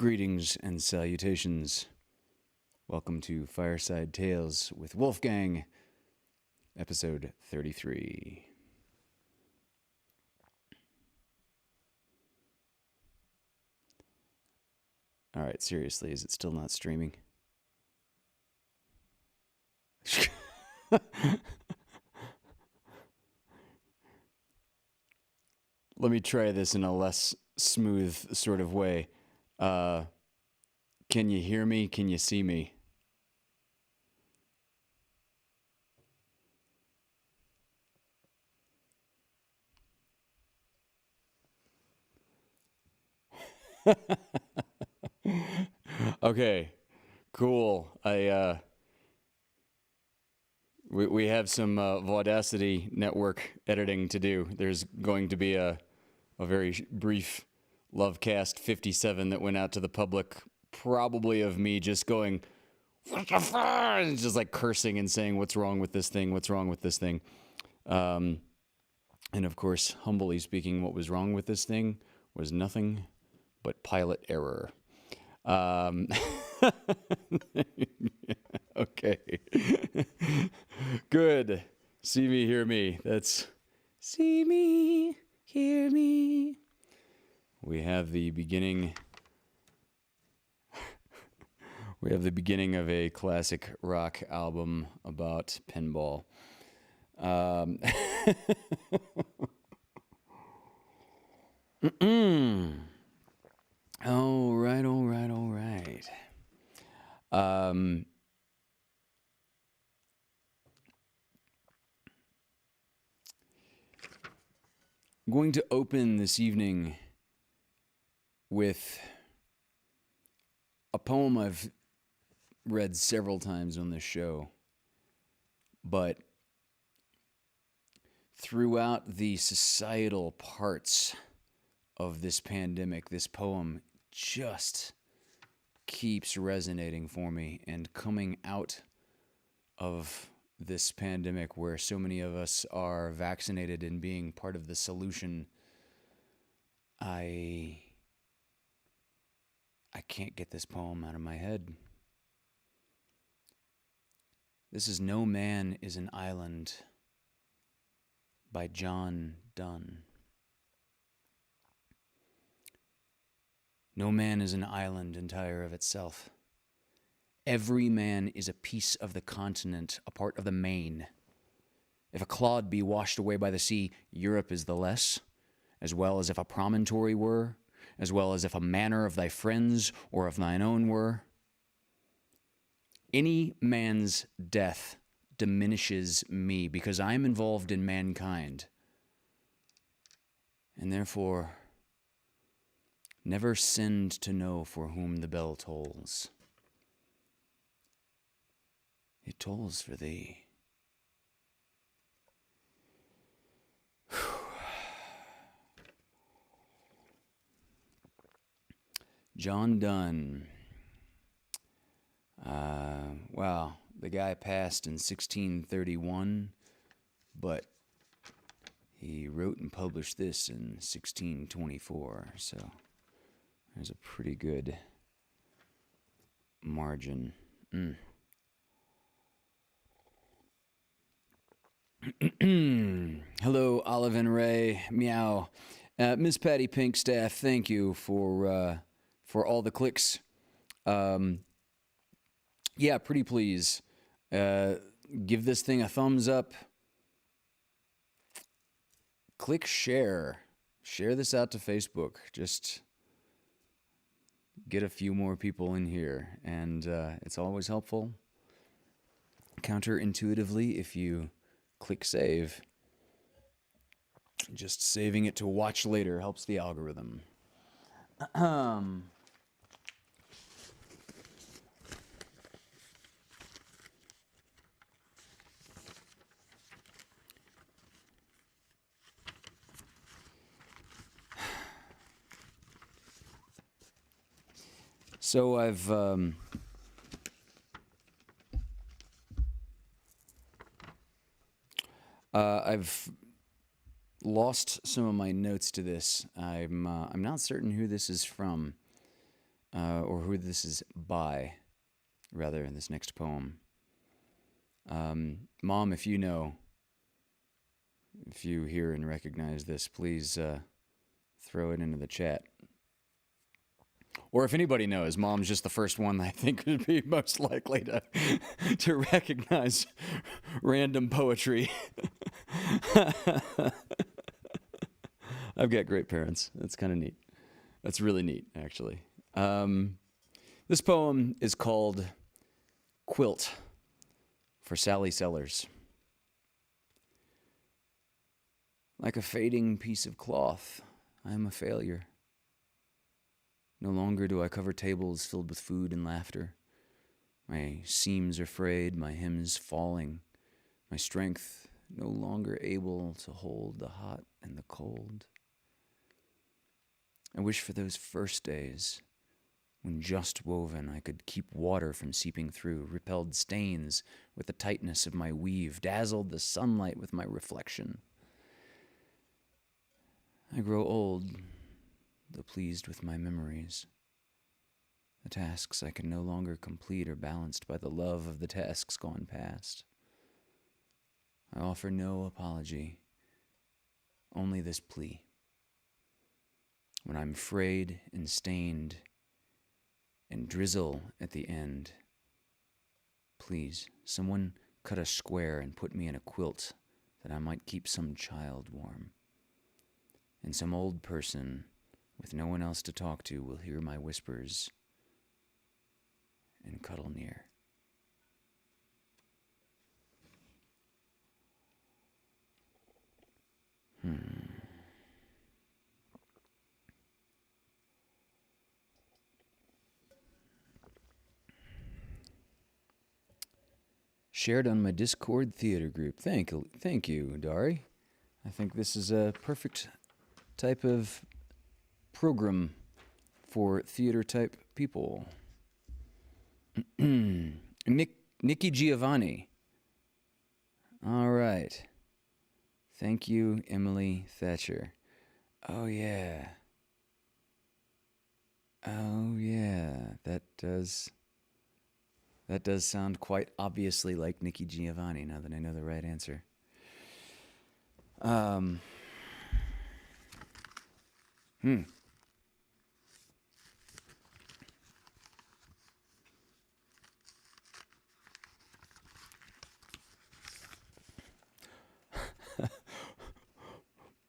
Greetings and salutations. Welcome to Fireside Tales with Wolfgang, episode 33. All right, seriously, is it still not streaming? Let me try this in a less smooth sort of way. Can you hear me? Can you see me? Okay, cool. We have some Audacity network editing to do. There's going to be a very brief Lovecast 57 that went out to the public, probably of me just going, just like cursing and saying, what's wrong with this thing? What's wrong with this thing? And of course, humbly speaking, what was wrong with this thing was nothing but pilot error. Okay. Good. See me, hear me. That's see me, hear me. We have the beginning. We have the beginning of a classic rock album about pinball. All right. I'm going to open this evening with a poem I've read several times on this show, but throughout the societal parts of this pandemic, this poem just keeps resonating for me, and coming out of this pandemic where so many of us are vaccinated and being part of the solution, I can't get this poem out of my head. This is No Man is an Island by John Donne. No man is an island entire of itself. Every man is a piece of the continent, a part of the main. If a clod be washed away by the sea, Europe is the less, as well as if a promontory were, as well as if a manor of thy friends or of thine own were. Any man's death diminishes me because I am involved in mankind, and therefore never sinned to know for whom the bell tolls. It tolls for thee. John Donne. Wow, the guy passed in 1631, but he wrote and published this in 1624, so there's a pretty good margin. Hello, Olive and Ray. Meow. Miss Patty Pinkstaff, thank you for all the clicks. Yeah, pretty please. Give this thing a thumbs up. Click share. Share this out to Facebook. Just get a few more people in here, and it's always helpful. Counterintuitively, if you click save, just saving it to watch later helps the algorithm. So I've lost some of my notes to this. I'm not certain who this is from. or who this is by, rather, in this next poem. Mom, if you know, if you hear and recognize this, please throw it into the chat. Or if anybody knows, Mom's just the first one that I think would be most likely to to recognize random poetry. I've got great parents. That's kind of neat. That's really neat, actually. This poem is called Quilt for Sally Sellers. Like a fading piece of cloth, I am a failure. No longer do I cover tables filled with food and laughter. My seams are frayed, my hymns falling, my strength no longer able to hold the hot and the cold. I wish for those first days when just woven I could keep water from seeping through, repelled stains with the tightness of my weave, dazzled the sunlight with my reflection. I grow old, though pleased with my memories. The tasks I can no longer complete are balanced by the love of the tasks gone past. I offer no apology, only this plea. When I'm frayed and stained and drizzle at the end, please, someone cut a square and put me in a quilt that I might keep some child warm. And some old person with no one else to talk to will hear my whispers and cuddle near. Shared on my Discord theater group. Thank you, Dari. I think this is a perfect type of program for theater-type people. Nikki Giovanni. All right. Thank you, Emily Thatcher. Oh, yeah. That does sound quite obviously like Nikki Giovanni, now that I know the right answer.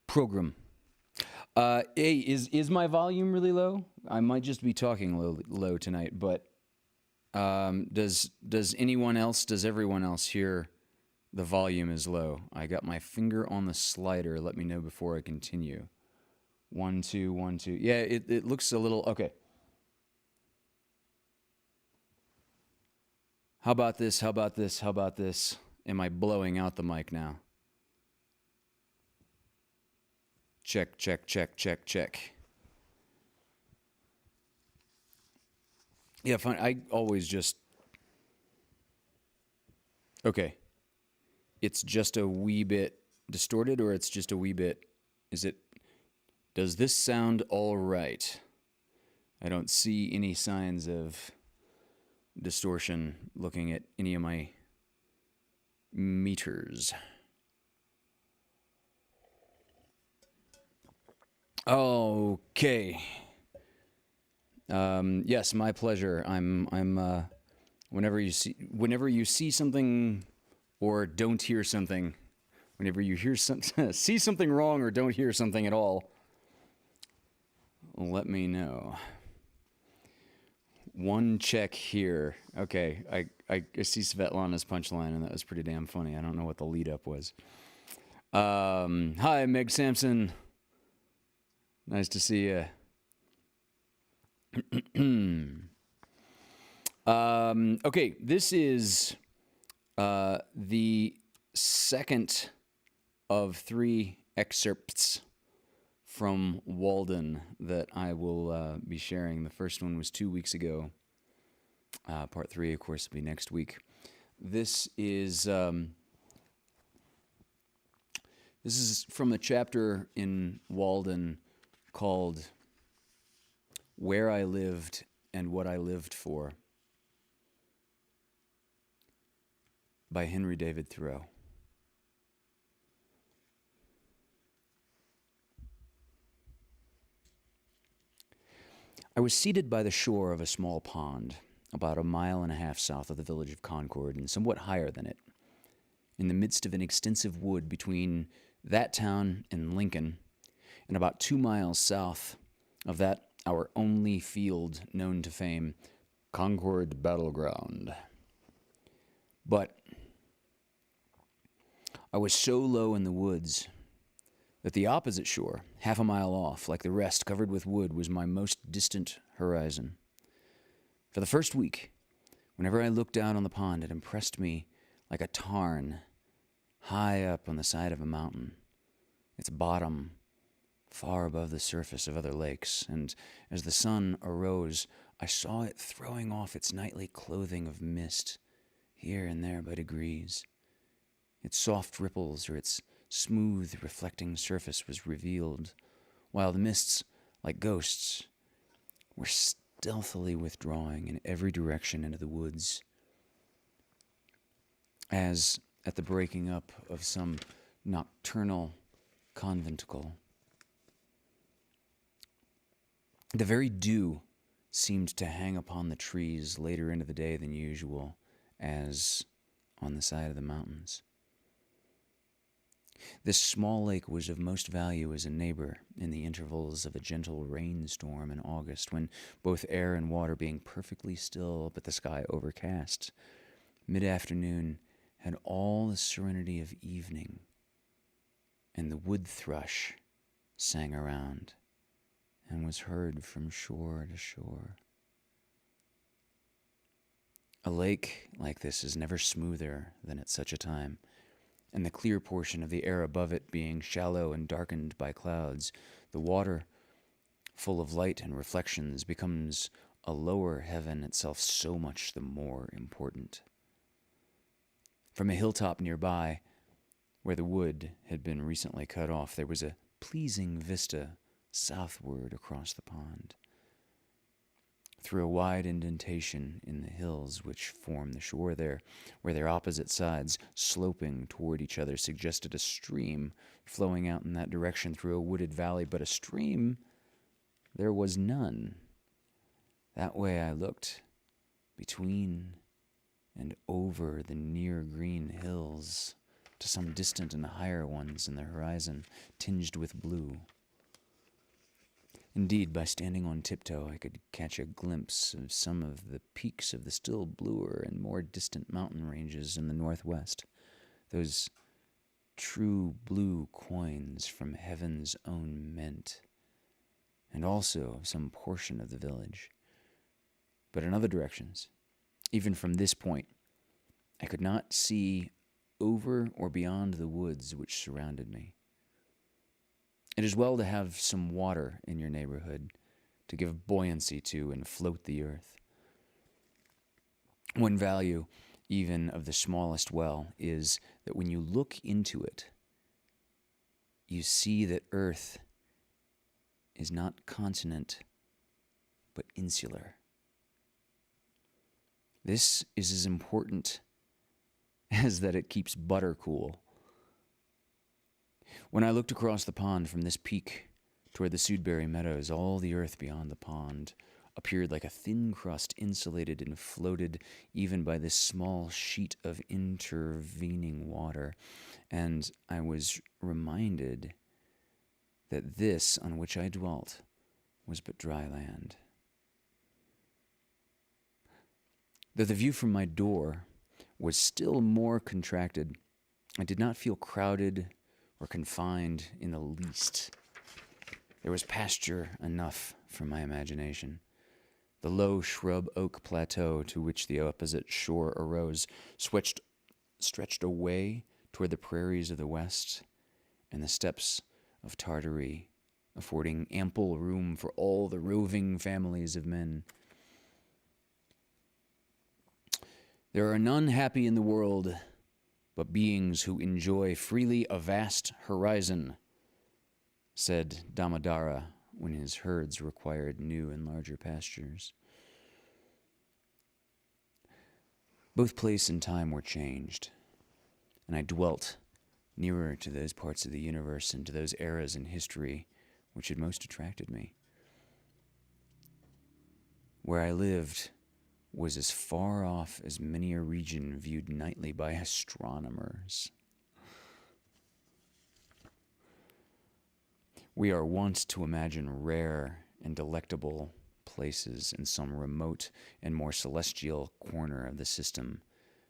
Program. Hey, is my volume really low? I might just be talking low tonight, but does everyone else hear the volume is low? I got my finger on the slider. Let me know before I continue. 1, 2, 1, 2. Yeah, it looks a little okay. How about this? Am I blowing out the mic now? Check. Yeah, fine. I always just... Okay. It's just a wee bit distorted, or it's just a wee bit... Does this sound all right? I don't see any signs of distortion looking at any of my meters. Okay. Yes, my pleasure. I'm whenever you see something or don't hear something, whenever you hear see something wrong or don't hear something at all, let me know. One check here. Okay, I see Svetlana's punchline, and that was pretty damn funny. I don't know what the lead up was. Hi, Meg Sampson. Nice to see you. Okay, this is the second of 3 excerpts from Walden that I will be sharing. The first one was 2 weeks ago. Part 3, of course, will be next week. This is from a chapter in Walden called Where I Lived and What I Lived For by Henry David Thoreau. I was seated by the shore of a small pond, about 1.5 miles south of the village of Concord and somewhat higher than it, in the midst of an extensive wood between that town and Lincoln, and about 2 miles south of that our only field known to fame, Concord Battleground. But I was so low in the woods that the opposite shore, 1/2 mile off, like the rest covered with wood, was my most distant horizon. For the first week, whenever I looked out on the pond, it impressed me like a tarn high up on the side of a mountain, its bottom far above the surface of other lakes, and as the sun arose, I saw it throwing off its nightly clothing of mist, here and there by degrees. Its soft ripples or its smooth, reflecting surface was revealed, while the mists, like ghosts, were stealthily withdrawing in every direction into the woods, as at the breaking up of some nocturnal conventicle. The very dew seemed to hang upon the trees later into the day than usual, as on the side of the mountains. This small lake was of most value as a neighbor in the intervals of a gentle rainstorm in August, when both air and water being perfectly still but the sky overcast, mid-afternoon had all the serenity of evening, and the wood thrush sang around and was heard from shore to shore. A lake like this is never smoother than at such a time, and the clear portion of the air above it being shallow and darkened by clouds, the water, full of light and reflections, becomes a lower heaven itself so much the more important. From a hilltop nearby, where the wood had been recently cut off, there was a pleasing vista southward across the pond, through a wide indentation in the hills which form the shore there, where their opposite sides, sloping toward each other, suggested a stream flowing out in that direction through a wooded valley, but a stream there was none. That way I looked, between and over the near green hills, to some distant and higher ones in the horizon, tinged with blue. Indeed, by standing on tiptoe, I could catch a glimpse of some of the peaks of the still bluer and more distant mountain ranges in the northwest, those true blue coins from heaven's own mint, and also of some portion of the village. But in other directions, even from this point, I could not see over or beyond the woods which surrounded me. It is well to have some water in your neighborhood to give buoyancy to and float the earth. One value, even of the smallest well, is that when you look into it, you see that earth is not continent, but insular. This is as important as that it keeps butter cool. When I looked across the pond from this peak toward the Sudbury Meadows, all the earth beyond the pond appeared like a thin crust, insulated and floated even by this small sheet of intervening water, and I was reminded that this on which I dwelt was but dry land. Though the view from my door was still more contracted, I did not feel crowded or confined in the least. There was pasture enough for my imagination. The low shrub oak plateau to which the opposite shore arose stretched away toward the prairies of the west and the steppes of Tartary, affording ample room for all the roving families of men. There are none happy in the world but beings who enjoy freely a vast horizon, said Damodara when his herds required new and larger pastures. Both place and time were changed, and I dwelt nearer to those parts of the universe and to those eras in history which had most attracted me. Where I lived was as far off as many a region viewed nightly by astronomers. We are wont to imagine rare and delectable places in some remote and more celestial corner of the system,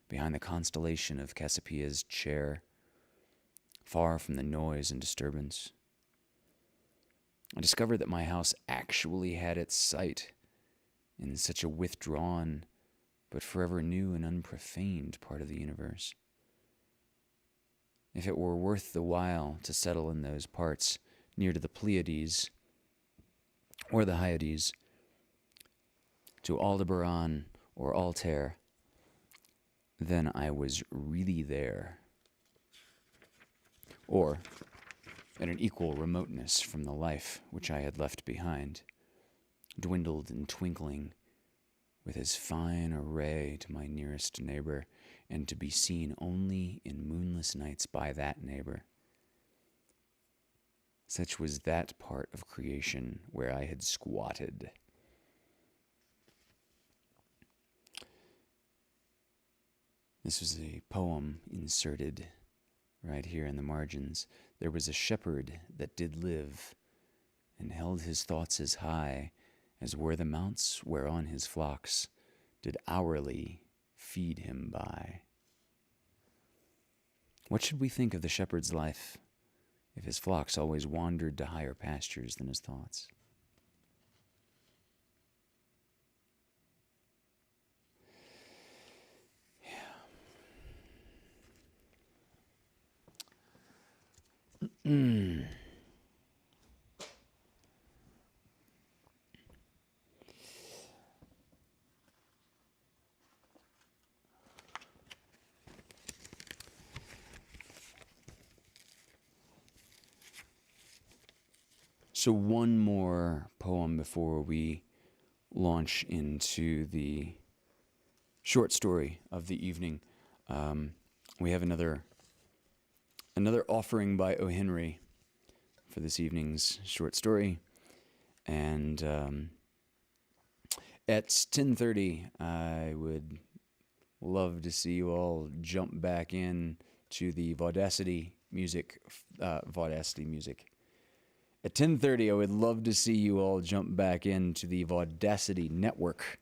behind the constellation of Cassiopeia's chair, far from the noise and disturbance. I discovered that my house actually had its site in such a withdrawn but forever new and unprofaned part of the universe. If it were worth the while to settle in those parts near to the Pleiades or the Hyades, to Aldebaran or Altair, then I was really there. Or at an equal remoteness from the life which I had left behind, dwindled and twinkling with as fine a ray to my nearest neighbor, and to be seen only in moonless nights by that neighbor. Such was that part of creation where I had squatted. This was a poem inserted right here in the margins. There was a shepherd that did live, and held his thoughts as high as were the mounts whereon his flocks did hourly feed him by. What should we think of the shepherd's life if his flocks always wandered to higher pastures than his thoughts? So one more poem before we launch into the short story of the evening. We have another offering by O. Henry for this evening's short story. And at 10:30, I would love to see you all jump back in to the Vaudacity music. At 10:30, I would love to see you all jump back into the Vaudacity network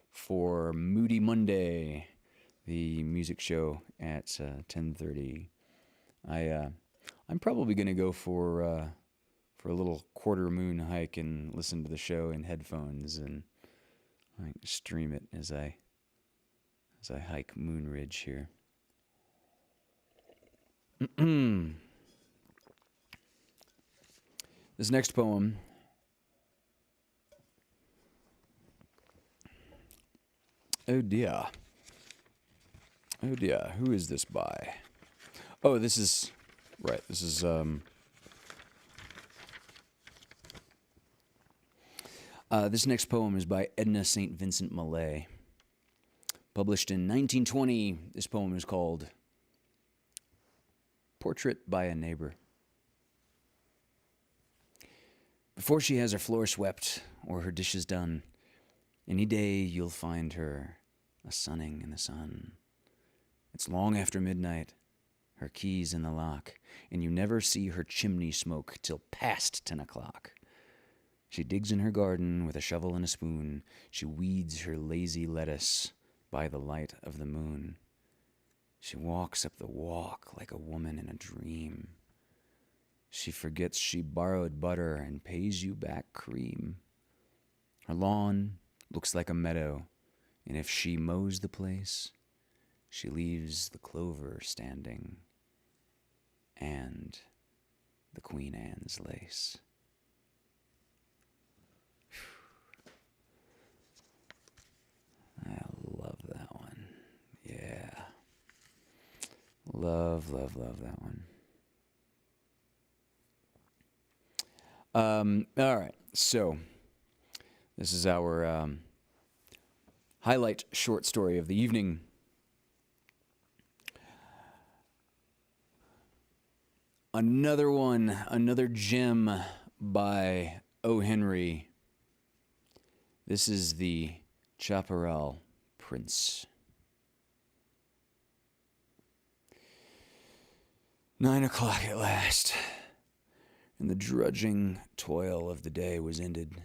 for Moody Monday, the music show at 10:30. I'm probably going to go for a little quarter moon hike and listen to the show in headphones, and I stream it as I hike Moon Ridge here. This next poem oh dear, who is this by? Oh, this is this next poem is by Edna St. Vincent Millay. Published in 1920, this poem is called Portrait by a Neighbor. Before she has her floor swept or her dishes done, any day you'll find her a-sunning in the sun. It's long after midnight, her keys in the lock, and you never see her chimney smoke till past 10 o'clock. She digs in her garden with a shovel and a spoon. She weeds her lazy lettuce by the light of the moon. She walks up the walk like a woman in a dream. She forgets she borrowed butter and pays you back cream. Her lawn looks like a meadow, and if she mows the place, she leaves the clover standing and the Queen Anne's lace. I love that one. Yeah. Love that one. All right, so this is our highlight short story of the evening. Another one, another gem by O. Henry. This is the Chaparral Prince. 9 o'clock at last, and the drudging toil of the day was ended.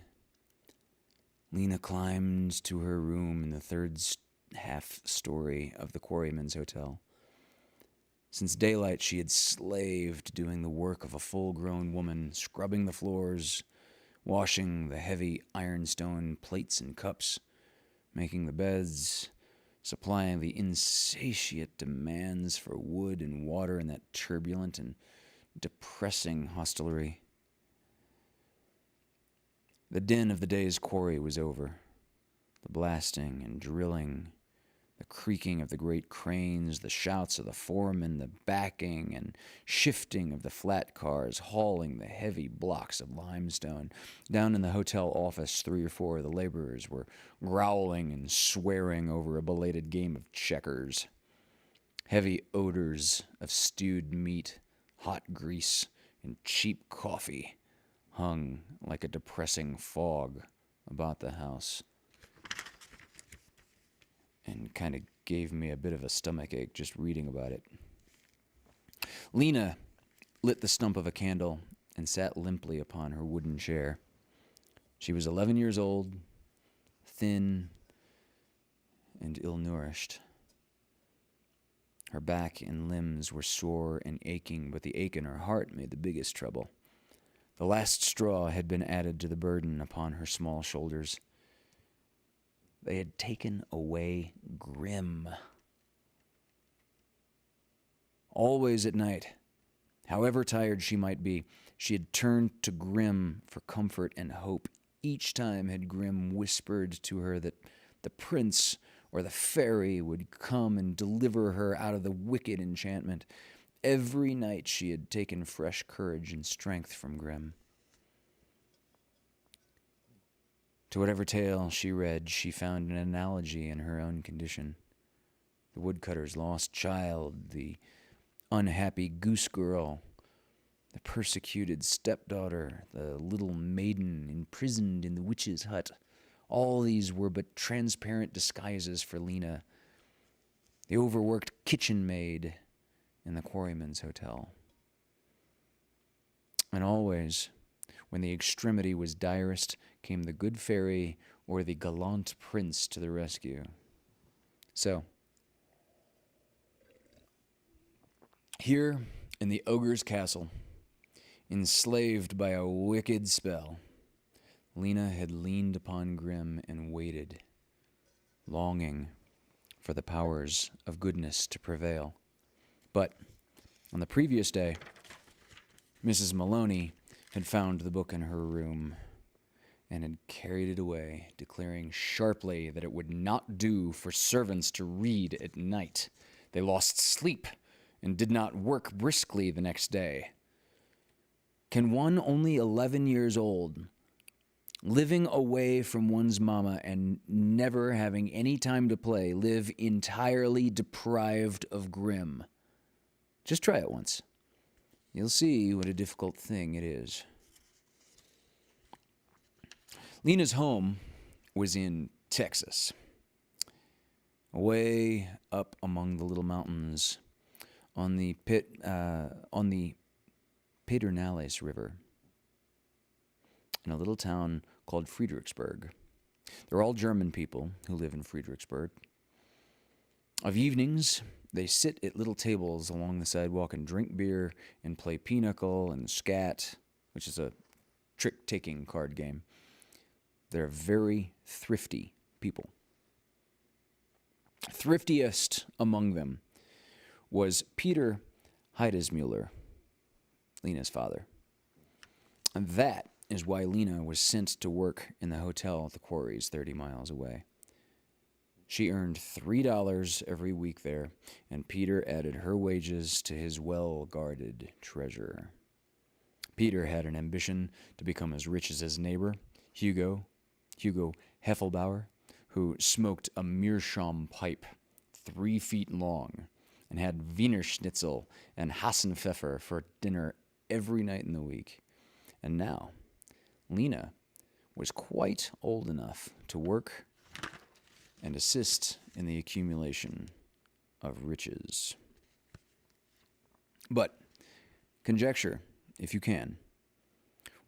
Lena climbed to her room in the third half story of the Quarryman's Hotel. Since daylight, she had slaved doing the work of a full-grown woman, scrubbing the floors, washing the heavy ironstone plates and cups, making the beds, supplying the insatiate demands for wood and water in that turbulent and depressing hostelry. The din of the day's quarry was over. The blasting and drilling, the creaking of the great cranes, the shouts of the foremen, the backing and shifting of the flat cars hauling the heavy blocks of limestone. Down in the hotel office, 3 or 4 of the laborers were growling and swearing over a belated game of checkers. Heavy odors of stewed meat, hot grease, and cheap coffee hung like a depressing fog about the house, and kind of gave me a bit of a stomachache just reading about it. Lena lit the stump of a candle and sat limply upon her wooden chair. She was 11 years old, thin and ill-nourished. Her back and limbs were sore and aching, but the ache in her heart made the biggest trouble. The last straw had been added to the burden upon her small shoulders. They had taken away Grim. Always at night, however tired she might be, she had turned to Grim for comfort and hope. Each time had Grim whispered to her that the prince or the fairy would come and deliver her out of the wicked enchantment. Every night she had taken fresh courage and strength from Grim. To whatever tale she read, she found an analogy in her own condition. The woodcutter's lost child, the unhappy goose girl, the persecuted stepdaughter, the little maiden imprisoned in the witch's hut. All these were but transparent disguises for Lena, the overworked kitchen maid in the Quarryman's Hotel. And always, when the extremity was direst, came the good fairy or the gallant prince to the rescue. So, here in the ogre's castle, enslaved by a wicked spell, Lena had leaned upon Grim and waited, longing for the powers of goodness to prevail. But on the previous day, Mrs. Maloney had found the book in her room and had carried it away, declaring sharply that it would not do for servants to read at night. They lost sleep and did not work briskly the next day. Can one only 11 years old, living away from one's mama and never having any time to play, live entirely deprived of Grim? Just try it once. You'll see what a difficult thing it is. Lena's home was in Texas, away up among the little mountains on the Pedernales River, in a little town called Fredericksburg. They're all German people who live in Fredericksburg. Of evenings, they sit at little tables along the sidewalk and drink beer and play pinochle and scat, which is a trick-taking card game. They're very thrifty people. Thriftiest among them was Peter Heidesmuller, Lena's father. And that is why Lena was sent to work in the hotel at the quarries 30 miles away. She earned $3 every week there, and Peter added her wages to his well-guarded treasure. Peter had an ambition to become as rich as his neighbor, Hugo Heffelbauer, who smoked a meerschaum pipe 3 feet long and had Wiener Schnitzel and Hassenpfeffer for dinner every night in the week. And now, Lena was quite old enough to work and assist in the accumulation of riches. But conjecture, if you can,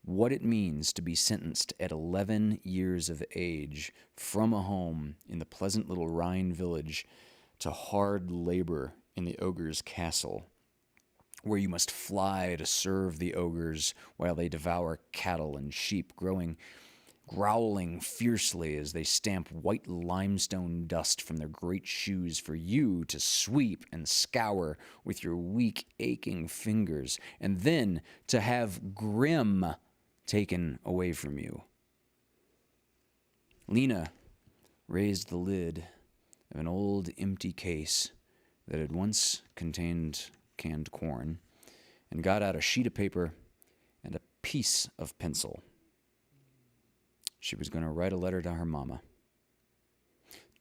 what it means to be sentenced at 11 years of age from a home in the pleasant little Rhine village to hard labor in the ogre's castle, where you must fly to serve the ogres while they devour cattle and sheep, growling fiercely as they stamp white limestone dust from their great shoes for you to sweep and scour with your weak, aching fingers, and then to have Grim taken away from you. Lena raised the lid of an old empty case that had once contained canned corn and got out a sheet of paper and a piece of pencil. She was going to write a letter to her mama.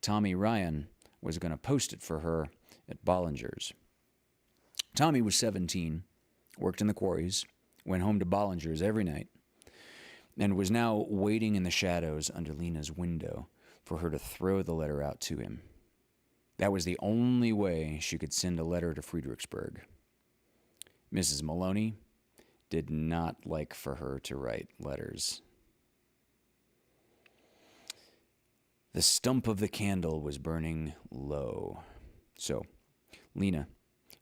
Tommy Ryan was going to post it for her at Bollinger's. Tommy was 17, worked in the quarries, went home to Bollinger's every night, and was now waiting in the shadows under Lena's window for her to throw the letter out to him. That was the only way she could send a letter to Friedrichsburg. Mrs. Maloney did not like for her to write letters. The stump of the candle was burning low, so Lena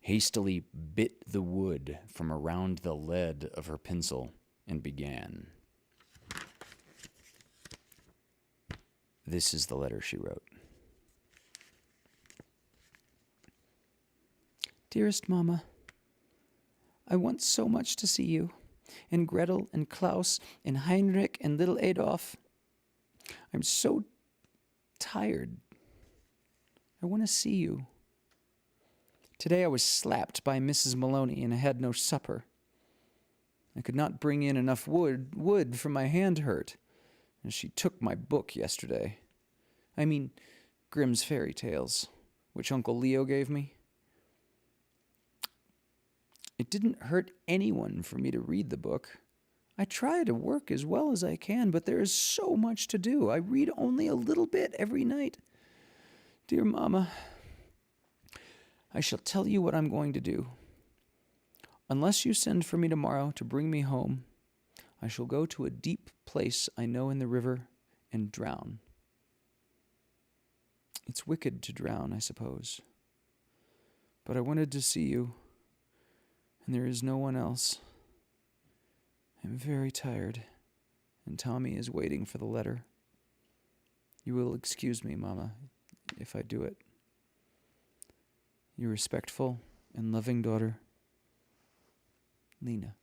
hastily bit the wood from around the lead of her pencil and began. This is the letter she wrote. Dearest Mama, I want so much to see you, and Gretel and Klaus and Heinrich and little Adolf. I'm so tired. I want to see you. Today I was slapped by Mrs. Maloney and I had no supper. I could not bring in enough wood for my hand hurt, and she took my book yesterday. I mean, Grimm's Fairy Tales, which Uncle Leo gave me. It didn't hurt anyone for me to read the book. I try to work as well as I can, but there is so much to do. I read only a little bit every night. Dear Mama, I shall tell you what I'm going to do. Unless you send for me tomorrow to bring me home, I shall go to a deep place I know in the river and drown. It's wicked to drown, I suppose. But I wanted to see you, and there is no one else. I'm very tired, and Tommy is waiting for the letter. You will excuse me, Mama, if I do it. Your respectful and loving daughter, Lena.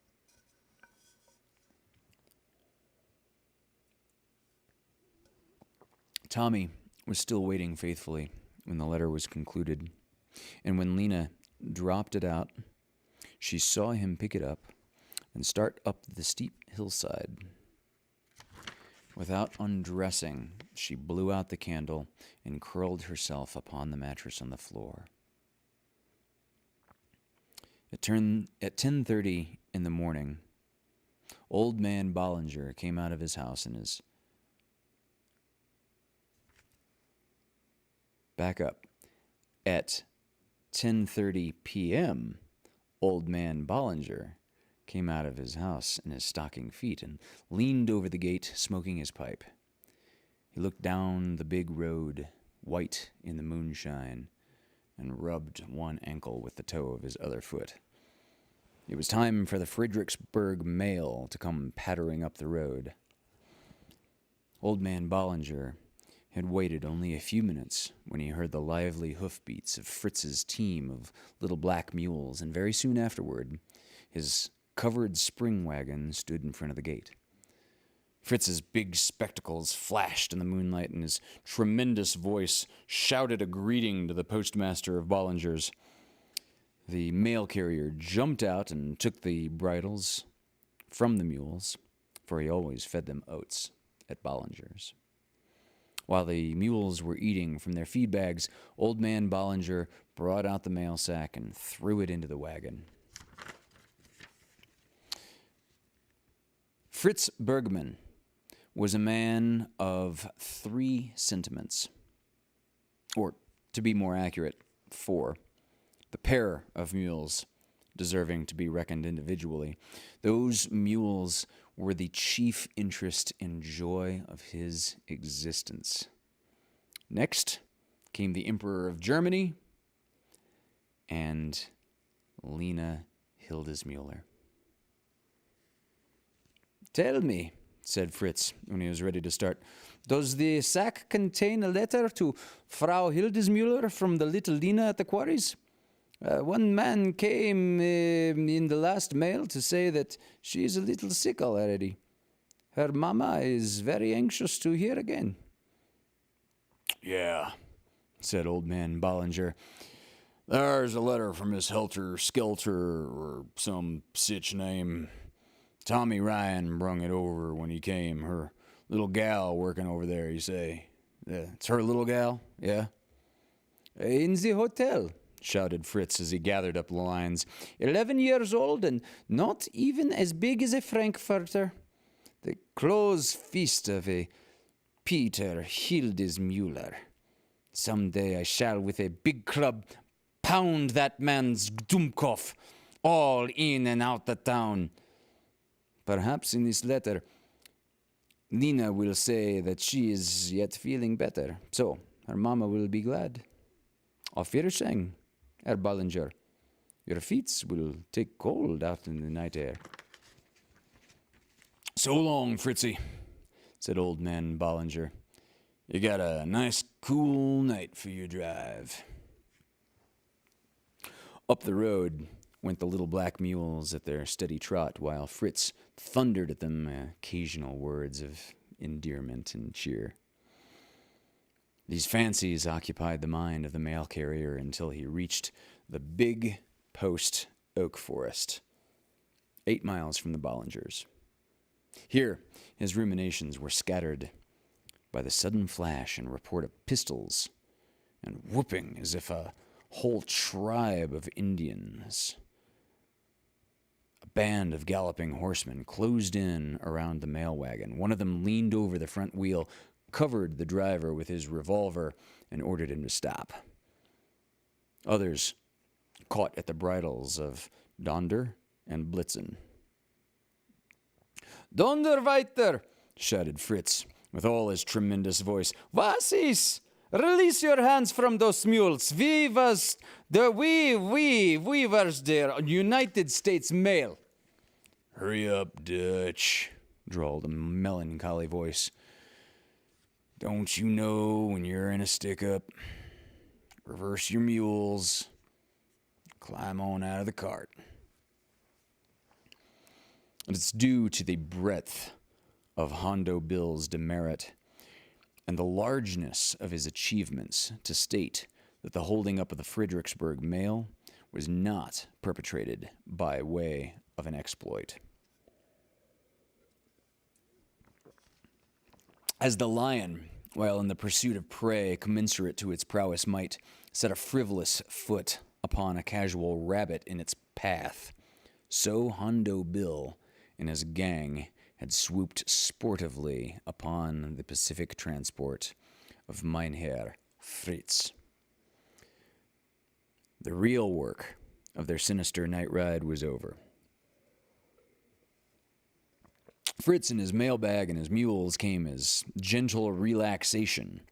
Tommy was still waiting faithfully when the letter was concluded, and when Lena dropped it out, she saw him pick it up and start up the steep hillside. Without undressing, she blew out the candle and curled herself upon the mattress on the floor. At 10:30 in the morning, old man Bollinger came out of his house in his... Back up. At 10:30 p.m., old man Bollinger came out of his house in his stocking feet and leaned over the gate, smoking his pipe. He looked down the big road, white in the moonshine, and rubbed one ankle with the toe of his other foot. It was time for the Friedrichsburg mail to come pattering up the road. Old man Bollinger had waited only a few minutes when he heard the lively hoofbeats of Fritz's team of little black mules, and very soon afterward, his covered spring wagon stood in front of the gate. Fritz's big spectacles flashed in the moonlight, and his tremendous voice shouted a greeting to the postmaster of Bollinger's. The mail carrier jumped out and took the bridles from the mules, for he always fed them oats at Bollinger's. While the mules were eating from their feed bags, Old Man Bollinger brought out the mail sack and threw it into the wagon. Fritz Bergmann was a man of 3 sentiments, or to be more accurate, 4. The pair of mules deserving to be reckoned individually. Those mules were the chief interest and joy of his existence. Next came the Emperor of Germany and Lena Hildesmuller. "Tell me," said Fritz when he was ready to start, "does the sack contain a letter to Frau Hildesmuller from the little Lena at the quarries? One man came in the last mail to say that she is a little sick already. Her mama is very anxious to hear again." "Yeah," said Old Man Bollinger. "There's a letter from Miss Helter Skelter, or some sich name. Tommy Ryan brung it over when he came. Her little gal working over there, you say. It's her little gal, yeah?" "In the hotel," shouted Fritz as he gathered up the lines. 11 years old and not even as big as a Frankfurter. The close fist of a Peter Hildesmuller. Someday I shall with a big club pound that man's Dummkopf all in and out the town. Perhaps in this letter, Lena will say that she is yet feeling better, so her mama will be glad. Auf Wiedersehen, Herr Bollinger. Your feet will take cold out in the night air." "So long, Fritzy," said Old Man Bollinger. "You got a nice cool night for your drive." Up the road went the little black mules at their steady trot, while Fritz thundered at them occasional words of endearment and cheer. These fancies occupied the mind of the mail carrier until he reached the big post oak forest, 8 miles from the Bollingers. Here, his ruminations were scattered by the sudden flash and report of pistols and whooping as if a whole tribe of Indians, a band of galloping horsemen, closed in around the mail wagon. One of them leaned over the front wheel, covered the driver with his revolver, and ordered him to stop. Others caught at the bridles of Donder and Blitzen. "Donder weiter!" shouted Fritz with all his tremendous voice. "Was ist? Release your hands from those mules. We was the United States Mail." "Hurry up, Dutch," drawled a melancholy voice. "Don't you know when you're in a stick-up? Reverse your mules. Climb on out of the cart." And it's due to the breadth of Hondo Bill's demerit and the largeness of his achievements to state that the holding up of the Fredericksburg Mail was not perpetrated by way of an exploit. As the lion, while in the pursuit of prey commensurate to its prowess might, set a frivolous foot upon a casual rabbit in its path, so Hondo Bill and his gang had swooped sportively upon the Pacific transport of Mynheer Fritz. The real work of their sinister night ride was over. Fritz and his mailbag and his mules came as gentle relaxation,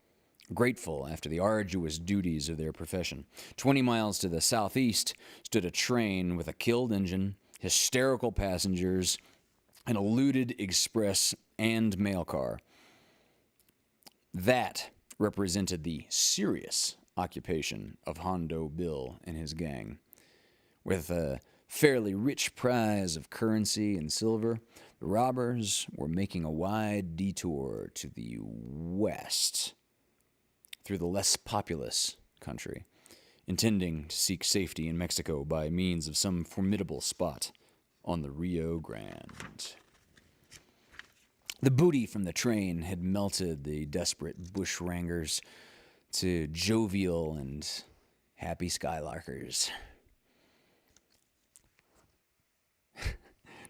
grateful after the arduous duties of their profession. 20 miles to the southeast stood a train with a killed engine, hysterical passengers, and a looted express and mail car. That represented the serious occupation of Hondo Bill and his gang. With a fairly rich prize of currency and silver, the robbers were making a wide detour to the west through the less populous country, intending to seek safety in Mexico by means of some formidable spot on the Rio Grande. The booty from the train had melted the desperate bushrangers to jovial and happy skylarkers.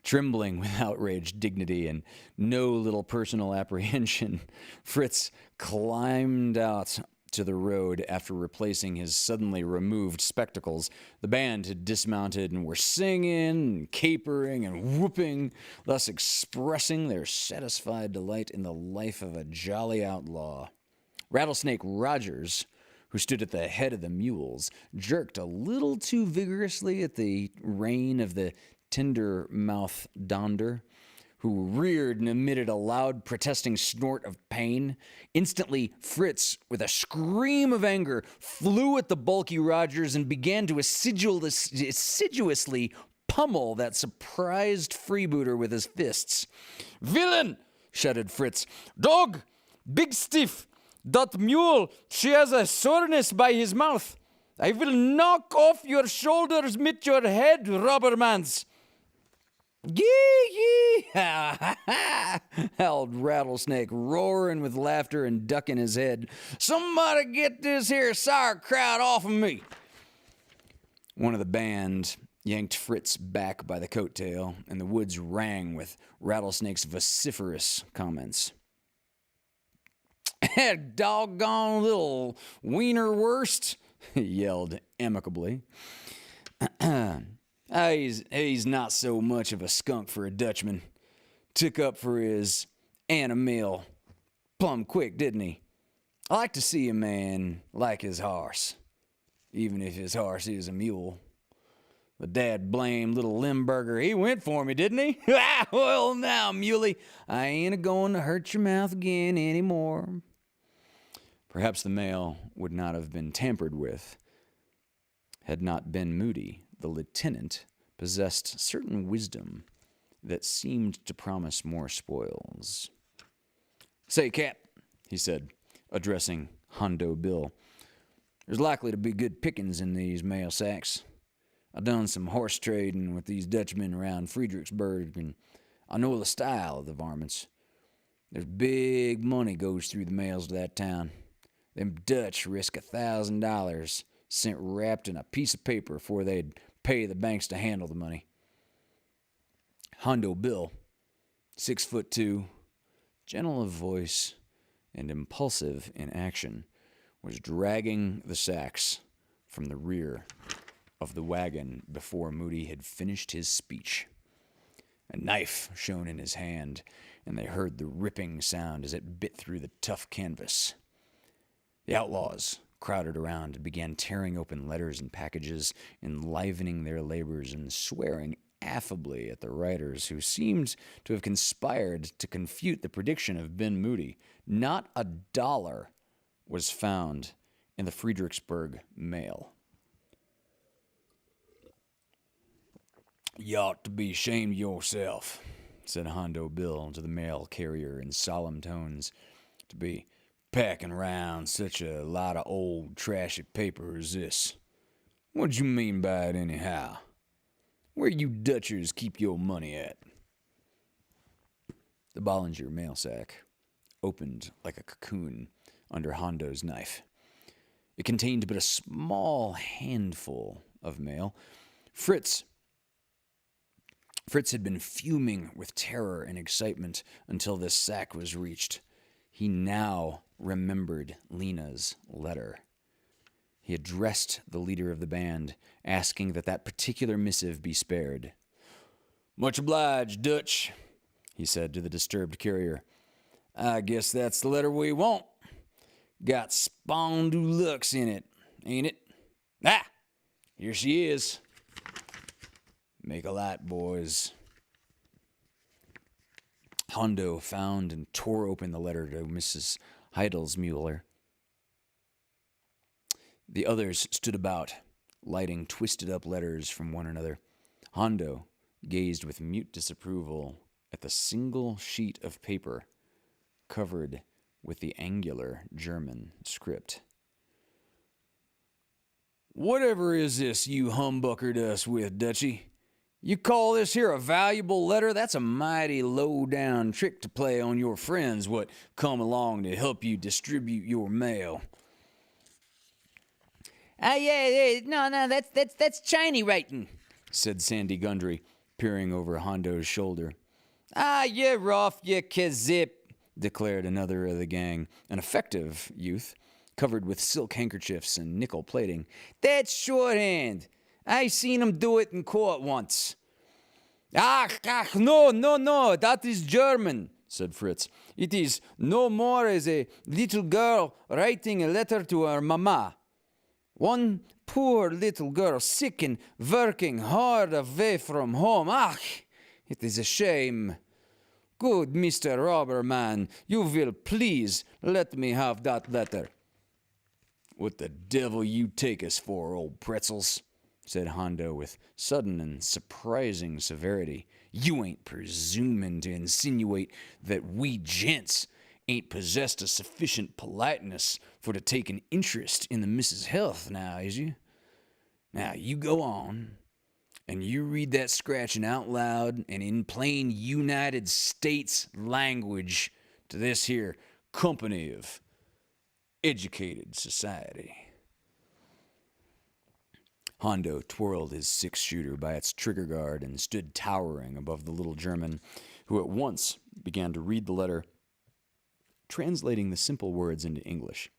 Trembling with outraged dignity and no little personal apprehension, Fritz climbed out to the road after replacing his suddenly removed spectacles. The band had dismounted and were singing and capering and whooping, thus expressing their satisfied delight in the life of a jolly outlaw. Rattlesnake Rogers, who stood at the head of the mules, jerked a little too vigorously at the rein of the tender-mouthed Donder, who reared and emitted a loud protesting snort of pain. Instantly, Fritz, with a scream of anger, flew at the bulky Rogers and began to assiduously pummel that surprised freebooter with his fists. "Villain!" shouted Fritz. "Dog! Big stiff! That mule, she has a soreness by his mouth. I will knock off your shoulders mit your head, robbermans." "Yee, ha, ha, ha," howled Rattlesnake, roaring with laughter and ducking his head. "Somebody get this here sauerkraut off of me." One of the band yanked Fritz back by the coattail, and the woods rang with Rattlesnake's vociferous comments. "Doggone little wienerwurst," he yelled amicably. He's not so much of a skunk for a Dutchman. Took up for his animal plumb quick, didn't he? I like to see a man like his horse, even if his horse is a mule. The dad-blamed little Limburger, he went for me, didn't he? Well, now, muley, I ain't a-going to hurt your mouth again anymore." Perhaps the mail would not have been tampered with had not Ben Moody, the lieutenant, possessed certain wisdom that seemed to promise more spoils. "Say, Cap," he said, addressing Hondo Bill, "there's likely to be good pickings in these mail sacks. I done some horse trading with these Dutchmen around Friedrichsburg, and I know the style of the varmints. There's big money goes through the mails to that town. Them Dutch risk $1,000 sent wrapped in a piece of paper before they'd pay the banks to handle the money." Hondo Bill, 6'2", gentle of voice and impulsive in action, was dragging the sacks from the rear of the wagon before Moody had finished his speech. A knife shone in his hand, and they heard the ripping sound as it bit through the tough canvas. The outlaws crowded around and began tearing open letters and packages, enlivening their labors and swearing affably at the writers who seemed to have conspired to confute the prediction of Ben Moody. Not $1 was found in the Friedrichsburg mail. "You ought to be ashamed of yourself," said Hondo Bill to the mail carrier in solemn tones, "to be packing around such a lot of old trashy paper as this. What'd you mean by it anyhow? Where you Dutchers keep your money at?" The Bollinger mail sack opened like a cocoon under Hondo's knife. It contained but a small handful of mail. Fritz had been fuming with terror and excitement until this sack was reached. He now remembered Lena's letter. He addressed the leader of the band, asking that particular missive be spared. "Much obliged, Dutch," he said to the disturbed carrier. "I guess that's the letter we want. Got Spondulux in it, ain't it? Ah, here she is. Make a light, boys." Hondo found and tore open the letter to Mrs. Heidelsmuller. The others stood about, lighting twisted-up letters from one another. Hondo gazed with mute disapproval at the single sheet of paper covered with the angular German script. "Whatever is this you humbuckered us with, Dutchy?" You call this here a valuable letter? That's a mighty low-down trick to play on your friends what come along to help you distribute your mail. Yeah, no, that's Chinese writing, said Sandy Gundry, peering over Hondo's shoulder. You rough, you kazip, declared another of the gang, an effective youth, covered with silk handkerchiefs and nickel plating. That's shorthand. I seen him do it in court once. No, that is German, said Fritz. It is no more as a little girl writing a letter to her mama. One poor little girl, sick and working hard away from home. It is a shame. Good Mr. Robberman, you will please let me have that letter. What the devil you take us for, old pretzels? Said Hondo with sudden and surprising severity. You ain't presuming to insinuate that we gents ain't possessed of sufficient politeness for to take an interest in the missus' health now, is you? Now, you go on, and you read that scratching out loud and in plain United States language to this here company of educated society. Hondo twirled his six-shooter by its trigger guard and stood towering above the little German, who at once began to read the letter, translating the simple words into English.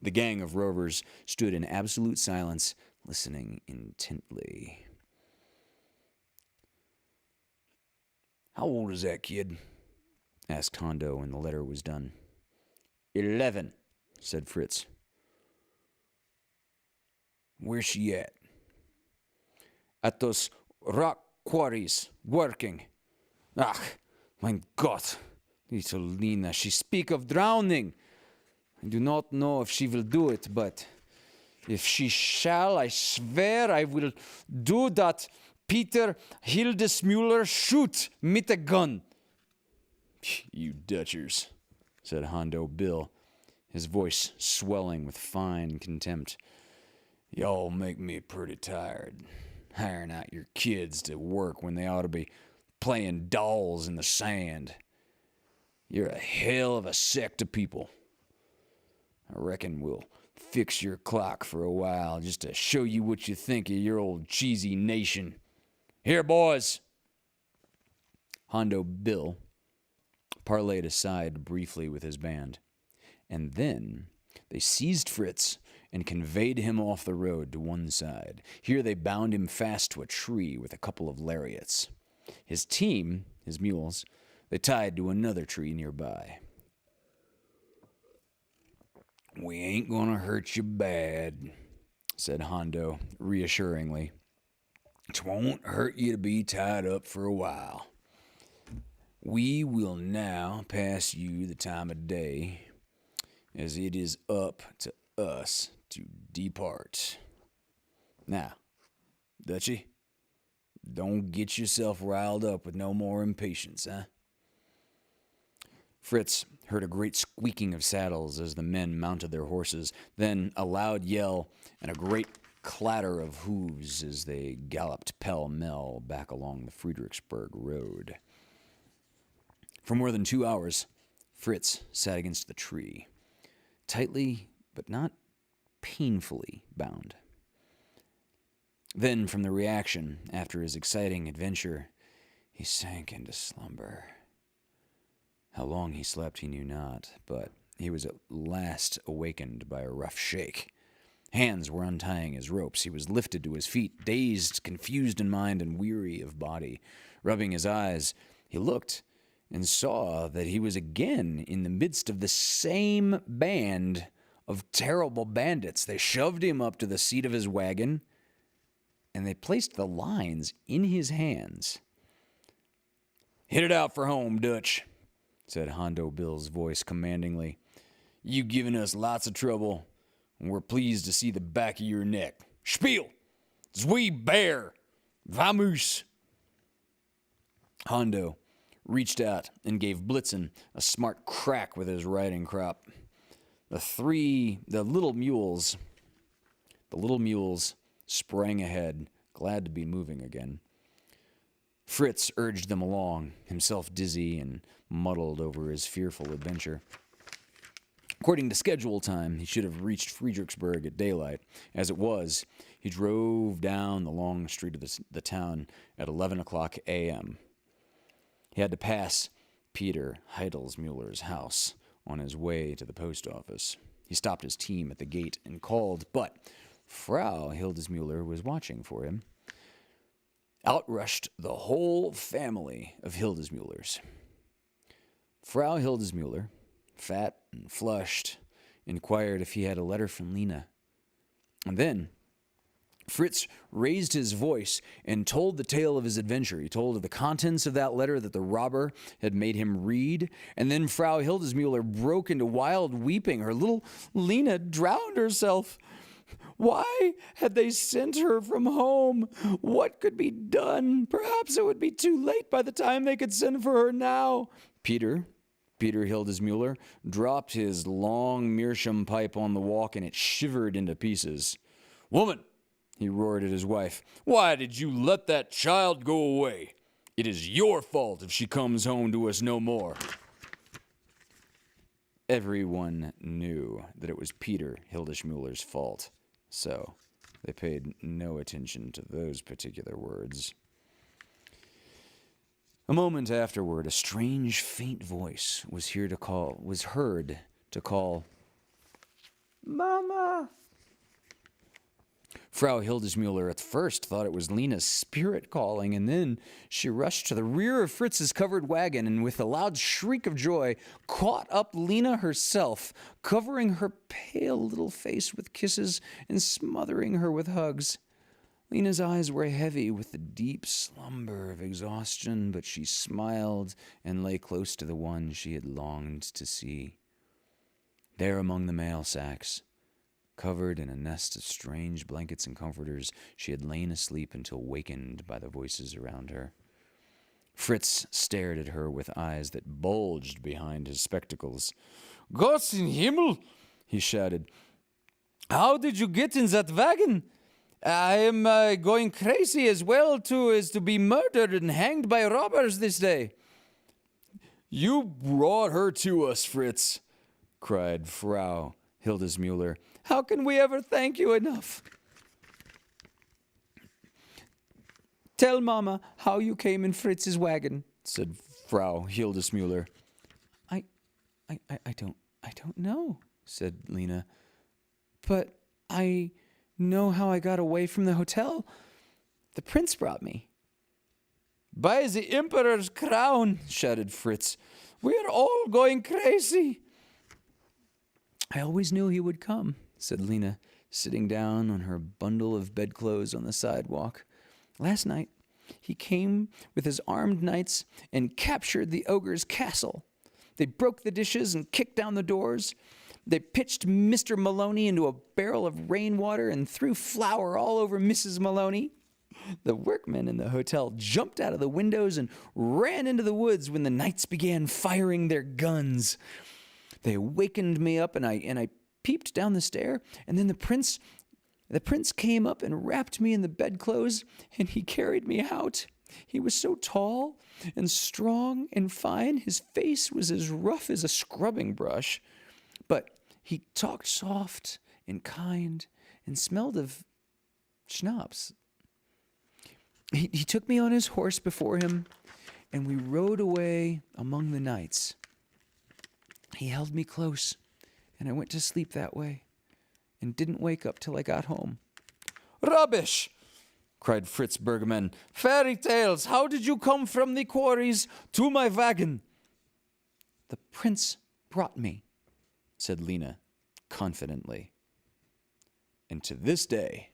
The gang of rovers stood in absolute silence, listening intently. How old is that kid? Asked Hondo when the letter was done. 11, said Fritz. Where's she at? At those rock quarries, working. Mein Gott, little Lena, she speak of drowning. I do not know if she will do it, but if she shall, I swear I will do that Peter Hildesmuller shoot mit a gun. You Dutchers, said Hondo Bill, his voice swelling with fine contempt. Y'all make me pretty tired, hiring out your kids to work when they ought to be playing dolls in the sand. You're a hell of a sect of people. I reckon we'll fix your clock for a while just to show you what you think of your old cheesy nation. Here, boys! Hondo Bill parlayed aside briefly with his band, and then they seized Fritz and conveyed him off the road to one side. Here they bound him fast to a tree with a couple of lariats. His team, his mules, they tied to another tree nearby. We ain't gonna hurt you bad, said Hondo reassuringly. It won't hurt you to be tied up for a while. We will now pass you the time of day, as it is up to us to depart. Now, Dutchy, don't get yourself riled up with no more impatience, huh? Fritz heard a great squeaking of saddles as the men mounted their horses, then a loud yell and a great clatter of hooves as they galloped pell-mell back along the Friedrichsburg road. For more than 2 hours, Fritz sat against the tree, tightly but not painfully bound. Then, from the reaction after his exciting adventure, he sank into slumber. How long he slept he knew not, but he was at last awakened by a rough shake. Hands were untying his ropes. He was lifted to his feet, dazed, confused in mind, and weary of body. Rubbing his eyes, he looked and saw that he was again in the midst of the same band of terrible bandits. They shoved him up to the seat of his wagon, and they placed the lines in his hands. "Hit it out for home, Dutch," said Hondo Bill's voice commandingly. "You given us lots of trouble, and we're pleased to see the back of your neck. Spiel! Zwei Bär! Vamos!" Hondo reached out and gave Blitzen a smart crack with his riding crop. The little mules sprang ahead, glad to be moving again. Fritz urged them along, himself dizzy and muddled over his fearful adventure. According to schedule time, he should have reached Friedrichsburg at daylight. As it was, he drove down the long street of the town at 11 o'clock a.m. He had to pass Peter Heidelsmuller's house on his way to the post office. He stopped his team at the gate and called, but Frau Hildesmuller was watching for him. Out rushed the whole family of Hildesmullers. Frau Hildesmuller, fat and flushed, inquired if he had a letter from Lena. And then Fritz raised his voice and told the tale of his adventure. He told of the contents of that letter that the robber had made him read. And then Frau Hildesmuller broke into wild weeping. Her little Lena drowned herself. Why had they sent her from home? What could be done? Perhaps it would be too late by the time they could send for her now. Peter Hildesmuller dropped his long meerschaum pipe on the walk, and it shivered into pieces. "Woman," he roared at his wife, "why did you let that child go away? It is your fault if she comes home to us no more." Everyone knew that it was Peter Hildesmuller's fault, so they paid no attention to those particular words. A moment afterward, a strange, faint voice was heard to call, "Mama!" Frau Hildesmuller at first thought it was Lena's spirit calling, and then she rushed to the rear of Fritz's covered wagon and with a loud shriek of joy caught up Lena herself, covering her pale little face with kisses and smothering her with hugs. Lena's eyes were heavy with the deep slumber of exhaustion, but she smiled and lay close to the one she had longed to see. There among the mail sacks, covered in a nest of strange blankets and comforters, she had lain asleep until wakened by the voices around her. Fritz stared at her with eyes that bulged behind his spectacles. "Gott in Himmel!" he shouted. "How did you get in that wagon? I am going crazy as to be murdered and hanged by robbers this day." "You brought her to us, Fritz," cried Frau Hildesmuller. "How can we ever thank you enough?" "Tell Mama how you came in Fritz's wagon," said Frau Hildesmuller. I don't know," said Lena. "But I know how I got away from the hotel. The prince brought me." "By the Emperor's crown," shouted Fritz. "We are all going crazy." "I always knew he would come," said Lena, sitting down on her bundle of bedclothes on the sidewalk. "Last night, he came with his armed knights and captured the ogre's castle. They broke the dishes and kicked down the doors. They pitched Mr. Maloney into a barrel of rainwater and threw flour all over Mrs. Maloney. The workmen in the hotel jumped out of the windows and ran into the woods when the knights began firing their guns. They wakened me up, and I peeped down the stair, and then the prince came up and wrapped me in the bedclothes, and he carried me out. He was so tall and strong and fine, his face was as rough as a scrubbing brush. But he talked soft and kind and smelled of schnapps. He took me on his horse before him, and we rode away among the knights. He held me close, and I went to sleep that way, and didn't wake up till I got home." "Rubbish!" cried Fritz Bergman. "Fairy tales! How did you come from the quarries to my wagon?" "The prince brought me," said Lena confidently. And to this day,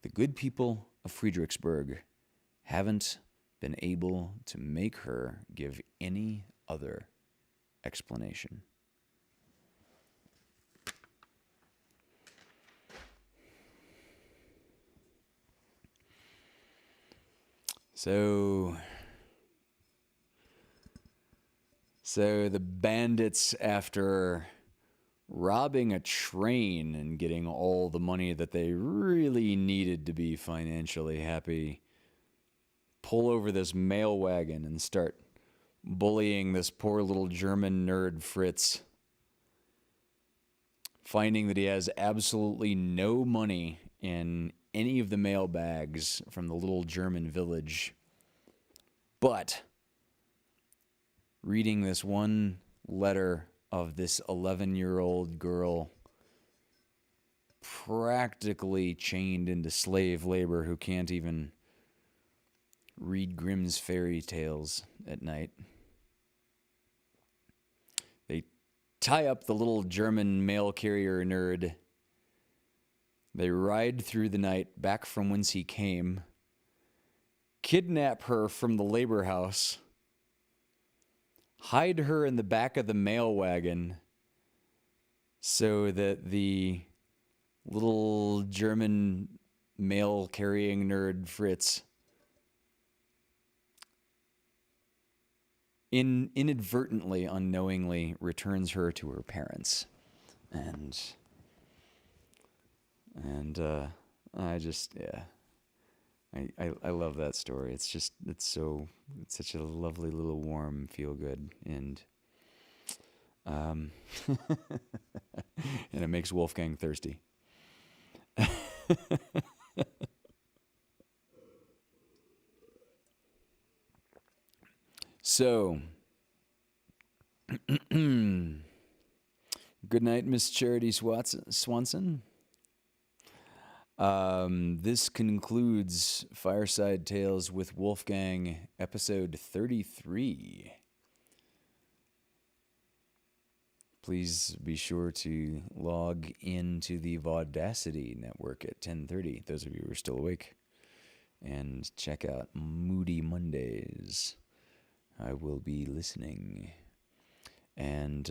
the good people of Friedrichsburg haven't been able to make her give any other explanation. So the bandits, after robbing a train and getting all the money that they really needed to be financially happy, pull over this mail wagon and start bullying this poor little German nerd Fritz, finding that he has absolutely no money in any of the mail bags from the little German village. But reading this one letter of this 11-year-old girl practically chained into slave labor who can't even read Grimm's fairy tales at night. They tie up the little German mail carrier nerd. They ride through the night back from whence he came, kidnap her from the labor house, hide her in the back of the mail wagon so that the little German mail carrying nerd Fritz inadvertently, unknowingly returns her to her parents. And I just, yeah, I love that story. It's such a lovely little warm feel good, and and it makes Wolfgang thirsty. So, good night, Miss Charity Swanson. This concludes Fireside Tales with Wolfgang, episode 33. Please be sure to log into the Vaudacity network at 10:30, those of you who are still awake, and check out Moody Mondays. I will be listening. And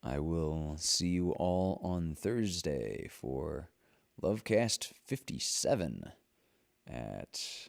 I will see you all on Thursday for Lovecast 57 at